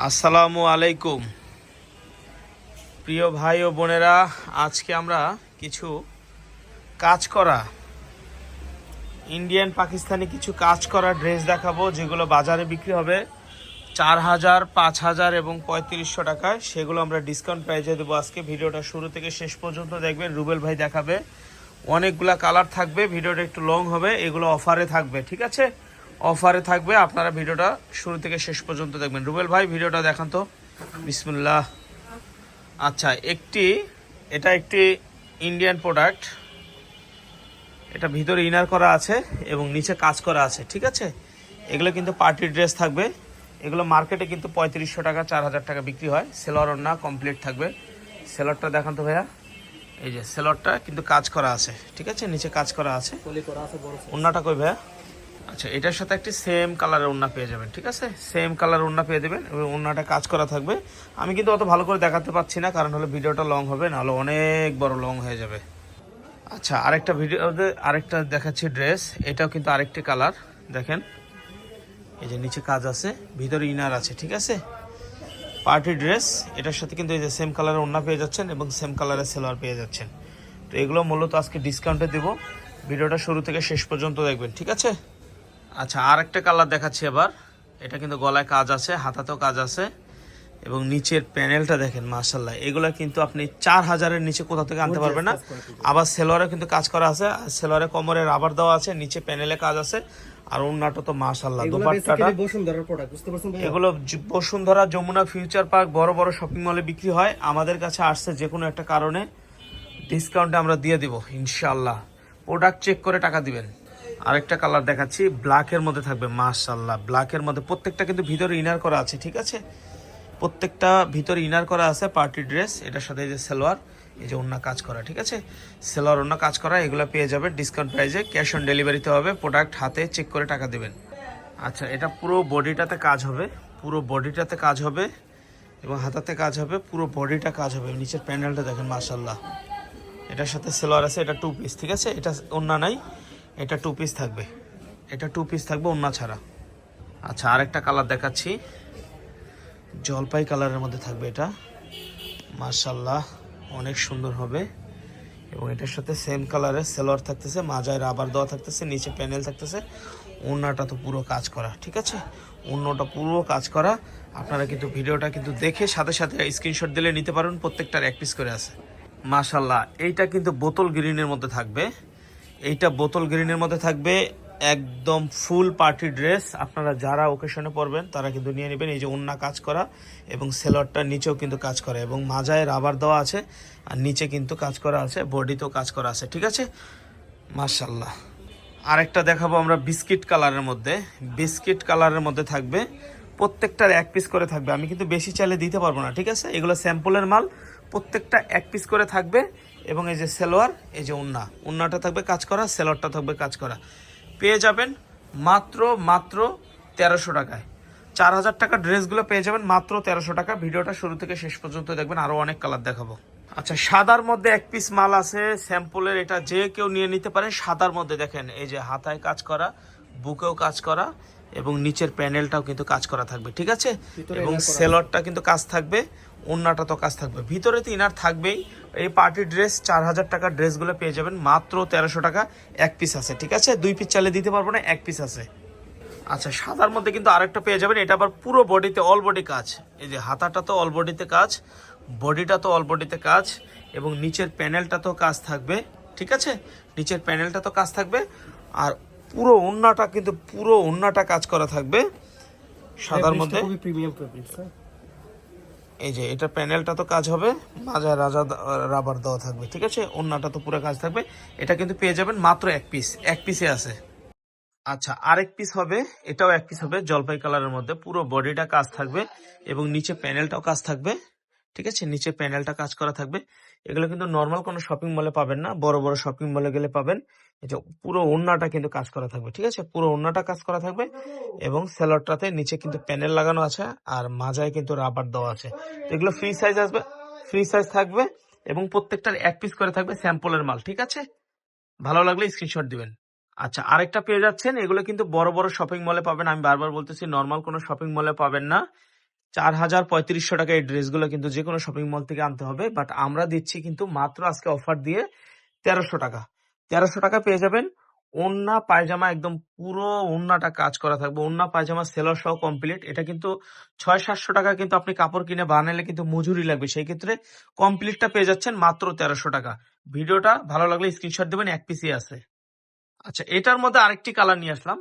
আসসালামু আলাইকুম প্রিয় ভাই ও বোনেরা, আজকে আমরা কিছু কাজ করা ইন্ডিয়ান পাকিস্তানি কিছু কাজ করা ড্রেস দেখাবো, যেগুলো বাজারে বিক্রি হবে 4000, 5000 এবং 3500 টাকায়। সেগুলো আমরা ডিসকাউন্ট প্রাইজে দেবো। আজকে ভিডিওটা শুরু থেকে শেষ পর্যন্ত দেখবেন। রুবেল ভাই দেখাবে, অনেকগুলা কালার থাকবে, ভিডিওটা একটু লং হবে। এগুলো অফারে থাকবে, ঠিক আছে? অফারে থাকবে, আপনারা ভিডিওটা শুরু থেকে শেষ পর্যন্ত দেখবেন। রুবেল ভাই ভিডিওটা দেখান তো, বিসমিল্লাহ। আচ্ছা, এটা একটি ইন্ডিয়ান প্রোডাক্ট। এটা ভিতরে ইনার করা আছে এবং নিচে কাজ করা আছে, ঠিক আছে? এগুলো কিন্তু পার্টি ড্রেস থাকবে। এগুলো মার্কেটে কিন্তু 3500 টাকা, 4000 টাকা বিক্রি হয়। সেলর ওড়না কমপ্লিট থাকবে। সেলরটা দেখান তো ভাইয়া। এই যে সেলরটা কিন্তু কাজ করা আছে, ঠিক আছে? নিচে কাজ করা আছে। ওড়নাটা কই ভাইয়া? আচ্ছা, এটার সাথে একটি সেম কালারের ওড়না পেয়ে যাবেন, ঠিক আছে? সেম কালারের ওড়না পেয়ে দেবেন এবং ওড়নাটা কাজ করা থাকবে। আমি কিন্তু অত ভালো করে দেখাতে পারছি না, কারণ হলো ভিডিওটা লং হবে, নাহলে অনেক বড় লং হয়ে যাবে। আচ্ছা, আরেকটা ভিডিওতে আরেকটা দেখাচ্ছি ড্রেস। এটাও কিন্তু আরেকটি কালার, দেখেন। এই যে নিচে কাজ আছে, ভিতরে ইনার আছে, ঠিক আছে? Party dress. এটার সাথে কিন্তু এই যে সেম কালারের ওড়না পেয়ে যাচ্ছেন এবং সেম কালারের সেলোয়ার পেয়ে যাচ্ছেন। তো এগুলো মূলত আজকে ডিসকাউন্টে দেবো। ভিডিওটা শুরু থেকে শেষ পর্যন্ত দেখবেন, ঠিক আছে? আচ্ছা, আর একটা কালার দেখাচ্ছি এবার। এটা কিন্তু গলায় কাজ আছে, হাতাতেও কাজ আছে এবং নিচের প্যানেলটা দেখেন, মাশাআল্লাহ। এগুলো কিন্তু আপনি 4000-এর নিচে কোথা থেকে আনতে পারবেন না। আবার সেলোয়ারে কিন্তু কাজ করা আছে, আর সেলোয়ারে কোমরে রাবার দেওয়া আছে, নিচে প্যানেলে কাজ আছে। আর ওন্নাটা তো মাশাআল্লাহ, দুপাট্টাটা। এগুলো বসুন্ধরা, যমুনা, ফিউচার পার্ক, বড় বড় শপিং মলে বিক্রি হয়। আমাদের কাছে আসছে যে কোনো একটা কারণে, ডিসকাউন্টে আমরা দিয়ে দিব ইনশাআল্লাহ। প্রোডাক্ট চেক করে টাকা দিবেন। আরেকটা কালার দেখাচ্ছি, ব্ল্যাকের মধ্যে থাকবে, মাশাআল্লাহ। ব্ল্যাকের মধ্যে প্রত্যেকটা কিন্তু ভিতরে ইনার করা আছে, ঠিক আছে? প্রত্যেকটা ভিতরে ইনার করা আছে। Party dress. এটার সাথে এই যে সালোয়ার, এই যে ওন্না কাজ করা, ঠিক আছে? সালোয়ার ওন্না কাজ করা, এগুলো পেয়ে যাবে ডিসকাউন্ট প্রাইসে। ক্যাশ অন ডেলিভারিতে হবে। প্রোডাক্ট হাতে চেক করে টাকা দিবেন। আচ্ছা, এটা পুরো বডিটাতে কাজ হবে, পুরো বডিটাতে কাজ হবে এবং হাতাতে কাজ হবে, পুরো বডিটা কাজ হবে। নিচের প্যানেলটা দেখেন, মাশাআল্লাহ। এটার সাথে সালোয়ার আছে, এটা 2 পিস, ঠিক আছে? এটা ওন্না নাই, এটা 2 পিস থাকবে। এটা 2 পিস থাকবে ওন্না ছাড়া। আচ্ছা, আরেকটা কালার দেখাচ্ছি, জলপাই কালারের মধ্যে থাকবে এটা। মাশাআল্লাহ, অনেক সুন্দর হবে এবং এটার সাথে সেম কালারের সালোয়ার থাকতেছে, মাজায় রাবার দেওয়া থাকতেছে, নিচে প্যানেল থাকতেছে। ওড়নাটা তো পুরো কাজ করা, ঠিক আছে? ওড়নাটা পুরো কাজ করা। আপনারা কিন্তু ভিডিওটা কিন্তু দেখে সাথে সাথে স্ক্রিনশট দিলে নিতে পারবেন। প্রত্যেকটার 1 পিস করে আছে। মাশাআল্লাহ, এইটা কিন্তু বোতল গ্রিনের মধ্যে থাকবে। এইটা বোতল গ্রিনের মধ্যে থাকবে, একদম ফুল পার্টি ড্রেস। আপনারা যারা ওকেশনে পরবেন তারা কিন্তু নিয়ে নেবেন। এই যে ওন্না কাজ করা এবং সেলরটা নিচেও কিন্তু কাজ করা এবং মাজায় রাবার দেওয়া আছে, আর নিচে কিন্তু কাজ করা আছে, বডিতেও কাজ করা আছে, ঠিক আছে? মাশাআল্লাহ। আরেকটা দেখাবো আমরা বিস্কিট কালারের মধ্যে। বিস্কিট কালারের মধ্যে থাকবে, প্রত্যেকটার 1 পিস করে থাকবে। আমি কিন্তু বেশি চাইলে দিতে পারবো না, ঠিক আছে? এগুলো স্যাম্পলের মাল। প্রত্যেকটা 1 পিস করে থাকবে এবং এই যে সেলোয়ার, এই যে ওন্নাটা থাকবে কাজ করা, সেলোয়ারটা থাকবে কাজ করা। পেয়ে যাবেন মাত্র 1300 টাকায়। 4000 টাকা ড্রেসগুলো পেয়ে যাবেন মাত্র 1300 টাকা। ভিডিওটা শুরু থেকে শেষ পর্যন্ত দেখবেন, আরো অনেক কালার দেখাবো। আচ্ছা, সাদার মধ্যে 1 পিস মাল আছে স্যাম্পলের, এটা যে কেউ নিয়ে নিতে পারে। সাদার মধ্যে দেখেন, এই যে হাতায় কাজ করা, বুকেও কাজ করা এবং নিচের প্যানেলটাও কিন্তু কাজ করা থাকবে, ঠিক আছে? এবং সেলরটা কিন্তু কাজ থাকবে, ওন্নাটা তো কাজ থাকবে, ভিতরে তো ইনার থাকবেই। এই পার্টি ড্রেস 4000 টাকার ড্রেসগুলো পেয়ে যাবেন মাত্র 1300 টাকা। 1 পিস আছে, ঠিক আছে? 2 পিস চাইলে দিতে পারবো না, 1 পিস আছে। আচ্ছা, সাদার মধ্যে কিন্তু আরেকটা পেয়ে যাবেন। এটা আবার পুরো বডিতে অল বডি কাজ। এই যে হাতাটা তো অল বডিতে কাজ, বডিটা তো অল বডিতে কাজ এবং নিচের প্যানেলটা তো কাজ থাকবে, ঠিক আছে? নিচের প্যানেলটা তো কাজ থাকবে আর পুরো ওন্নাটা কিন্তু পুরো ওন্নাটা কাজ করা থাকবে সাদার মধ্যে। এই যে এটা প্যানেলটা তো কাজ হবে, মাঝে রাবার দেওয়া থাকবে, ঠিক আছে? ওন্নাটা তো পুরো কাজ থাকবে। এটা কিন্তু পেয়ে যাবেন মাত্র 1 পিস। 1 পিসে আছে। আচ্ছা, আরেক পিস হবে, এটাও 1 পিস হবে, জলপাই কালারের মধ্যে। পুরো বডিটা কাজ থাকবে এবং নিচে প্যানেলটাও কাজ থাকবে, ঠিক আছে? নিচে প্যানেলটা কাজ করা থাকবে। এগুলো কিন্তু নর্মাল কোনো শপিং মলে পাবেন না, বড় বড় শপিং মলে গেলে পাবেন। এই যে পুরো ওড়নাটা কিন্তু কাজ করা থাকবে, ঠিক আছে? পুরো ওড়নাটা কাজ করা থাকবে এবং সেলরটাতে নিচে কিন্তু প্যানেল লাগানো আছে আর মাজায় কিন্তু রাবার দেওয়া আছে। তো এগুলো ফ্রি সাইজ আসবে, ফ্রি সাইজ থাকবে এবং প্রত্যেকটার 1 পিস করে থাকবে, স্যাম্পলের মাল, ঠিক আছে? ভালো লাগলে স্ক্রিনশট দিবেন। আচ্ছা, আরেকটা পেয়ে যাচ্ছেন, এগুলো কিন্তু বড় বড় শপিং মলে পাবেন। আমি বারবার বলতেছি, নর্মাল কোনো শপিং মলে পাবেন না। 4,3500 টাকা এই ড্রেসগুলো কিন্তু যে কোনো শপিং মল থেকে আনতে হবে, বাট আমরা দিচ্ছি কিন্তু মাত্র আজকে অফার দিয়ে 1300 টাকা। 1300 টাকা পেয়ে যাবেন ওন্না পায়জামা, একদম পুরো ওন্নাটা কাজ করা থাকবে, ওন্না পায়জামা সেলর সহ কমপ্লিট। এটা কিন্তু 600-700 টাকা কিন্তু আপনি কাপড় কিনে বানালে কিন্তু মজুরি লাগবে, সেই ক্ষেত্রে কমপ্লিটটা পেয়ে যাচ্ছেন মাত্র 1300 টাকা। ভিডিওটা ভালো লাগলে স্ক্রিনশট দেবেন, এক পিসি আছে। আচ্ছা, এটার মধ্যে আরেকটি কালার নিয়ে আসলাম,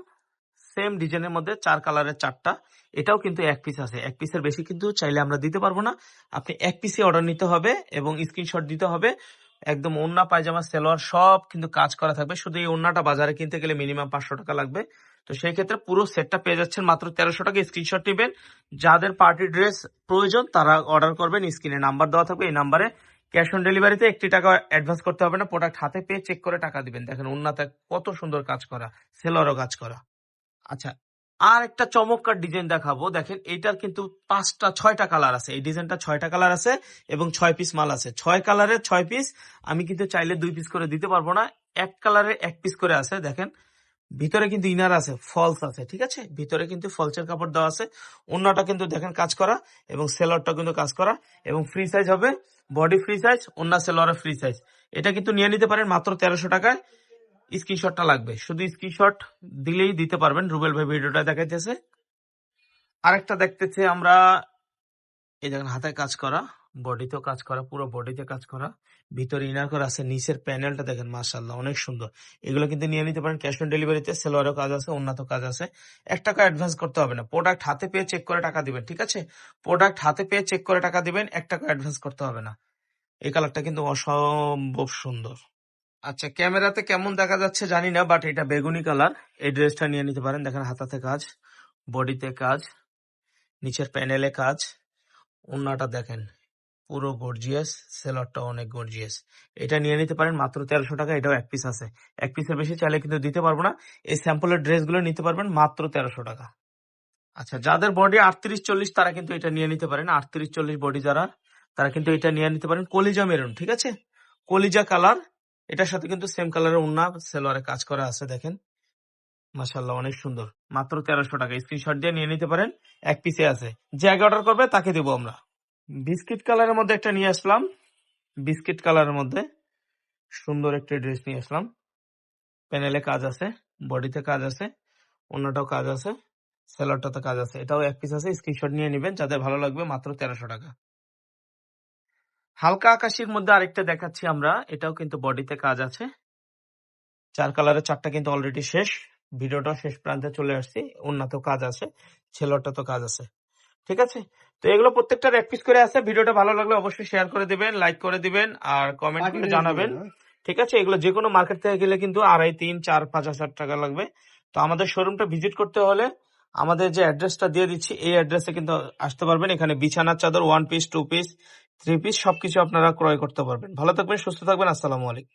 সেম ডিজাইনের মধ্যে 4 কালারের 4টা। এটাও কিন্তু এক পিস আছে, এক পিসের বেশি কিন্তু চাইলে আমরা দিতে পারবো না। আপনি এক পিসে অর্ডার নিতে হবে এবং স্ক্রিনশট দিতে হবে। একদম ওন্না পায়জামা সেলোয়ার সব কিন্তু কাজ করা থাকবে, শুধু এই ওন্নাটা বাজারে কিনতে গেলে মিনিমাম 500 টাকা লাগবে। তো সেই ক্ষেত্রে পুরো সেটটা পেয়ে যাচ্ছেন মাত্র 1300 টাকা। স্ক্রিনশট নেবেন, যাদের পার্টি ড্রেস প্রয়োজন তারা অর্ডার করবেন, স্ক্রিনে নাম্বার দেওয়া থাকবে, এই নাম্বারে ক্যাশ অন ডেলিভারিতে 1 টাকা অ্যাডভান্স করতে হবে না, প্রোডাক্ট হাতে পেয়ে চেক করে টাকা দিবেন। দেখেন ওন্নাতে কত সুন্দর কাজ করা, সেলোয়ারও কাজ করা। আচ্ছা, আর একটা চমৎকার ডিজাইন দেখাবো, দেখেন এইটার কিন্তু 6টা কালার আছে, এই ডিজাইনটা 6টা কালার আছে এবং 6 পিস মাল আছে। 6 কালারের 6 পিস আমি কিন্তু চাইলে 2 পিস করে দিতে পারবো না, এক কালারে 1 পিস করে আছে। দেখেন ভিতরে কিন্তু ইনার আছে, ফলস আছে, ঠিক আছে, ভিতরে কিন্তু ফলসের কাপড় দেওয়া আছে। অন্যটা কিন্তু দেখেন কাজ করা এবং সেলরটা কিন্তু কাজ করা এবং ফ্রি সাইজ হবে, বডি ফ্রি সাইজ, অন্য সেলরের ফ্রি সাইজ। এটা কিন্তু নিয়ে নিতে পারেন মাত্র 1300 টাকায়। স্ক্রিনশটটা লাগবে, শুধু স্ক্রিনশট দিলেই দিতে পারবেন। রুবেল ভাই ভিডিওটা দেখাইতেছে। আরেকটা দেখতেছে আমরা, এই দেখেন হাতে কাজ করা, বডিতেও কাজ করা, পুরো বডিতে কাজ করা, ভিতরে ইনার করা আছে, নিচের প্যানেলটা দেখেন মাশাআল্লাহ অনেক সুন্দর। এগুলো কিন্তু নিয়ে নিতে পারেন ক্যাশ অন ডেলিভারিতে, সেলোয়ারও কাজ আছে, উন্নত কাজ আছে। 1 টাকা অ্যাডভান্স করতে হবে না, প্রোডাক্ট হাতে পেয়ে চেক করে টাকা দিবেন, ঠিক আছে, প্রোডাক্ট হাতে পেয়ে চেক করে টাকা দিবেন, 1 টাকা অ্যাডভান্স করতে হবে না। এই কালারটা কিন্তু অসম্ভব সুন্দর। আচ্ছা, ক্যামেরাতে কেমন দেখা যাচ্ছে জানি না, বাট এটা বেগুনি কালার। এই ড্রেসটা নিয়ে নিতে পারেন, দেখেন হাতাতে কাজ, বডিতে কাজ, নিচের প্যানেলে কাজ, ওন্নাটা দেখেন পুরো গর্জিয়াস, সেলরটা অনেক গর্জিয়াস। এটা নিয়ে নিতে পারেন মাত্র 1300 টাকা। এটাও এক পিস আছে, এক পিসের বেশি চাইলে কিন্তু দিতে পারবো না। এই স্যাম্পলের ড্রেসগুলো নিতে পারবেন মাত্র 1300 টাকা। আচ্ছা, যাদের বডি 38-40 তারা কিন্তু এটা নিয়ে নিতে পারেন, 38-40 বডি যারা, তারা কিন্তু এটা নিয়ে নিতে পারেন। কলিজা মেরুন, ঠিক আছে, কলিজা কালার। এটার সাথে কিন্তু সেম কালারের ওন্না সেলোয়ারে কাজ করা আছে, দেখেন মাশাআল্লাহ অনেক সুন্দর। মাত্র 1300 টাকা, স্ক্রিনশট দিয়ে নিয়ে নিতে পারেন, এক পিসে আছে। যে আগে অর্ডার করবে তাকে দেবো আমরা। বিস্কিট কালারের মধ্যে একটা নিয়ে আসলাম, বিস্কিট কালারের মধ্যে সুন্দর একটা ড্রেস নিয়ে আসলাম। প্যানেলে কাজ আছে, বডিতে কাজ আছে, অন্যটাও কাজ আছে, সেলোয়ারটাতে কাজ আছে। এটাও এক পিস আছে, স্ক্রিনশট নিয়ে নেবেন, যাদের ভালো লাগবে। মাত্র 1300 টাকা। হালকা আকাশির মধ্যে আরেকটা দেখাচ্ছি আমরা, এটাও কিন্তু বডিতে কাজ আছে। 4 কালারের 4টা কিন্তু অলরেডি শেষ, ভিডিওটা শেষ প্রান্তে চলে আসছি। অন্যতেও কাজ আছে, সেলোয়ারটা তো কাজ আছে, ঠিক আছে। তো এগুলো প্রত্যেকটার এক পিস করে আছে। ভিডিওটা ভালো লাগলে অবশ্যই শেয়ার করে দিবেন, লাইক করে দিবেন আর কমেন্ট করে জানাবেন, ঠিক আছে। এগুলো যে কোনো মার্কেট থেকে গেলে কিন্তু 2.5, 3, 4, 5,000 টাকা লাগবে। তো আমাদের শোরুমটা ভিজিট করতে হলে আমাদের যে অ্যাড্রেসটা দিয়ে দিচ্ছি এই অ্যাড্রেসে কিন্তু আসতে পারবেন। এখানে বিছানার চাদর 1 পিস, 2 পিস, 3 পিস সবকিছু আপনারা ক্রয় করতে পারবেন। ভালো থাকবেন, সুস্থ থাকবেন, আসসালামু আলাইকুম।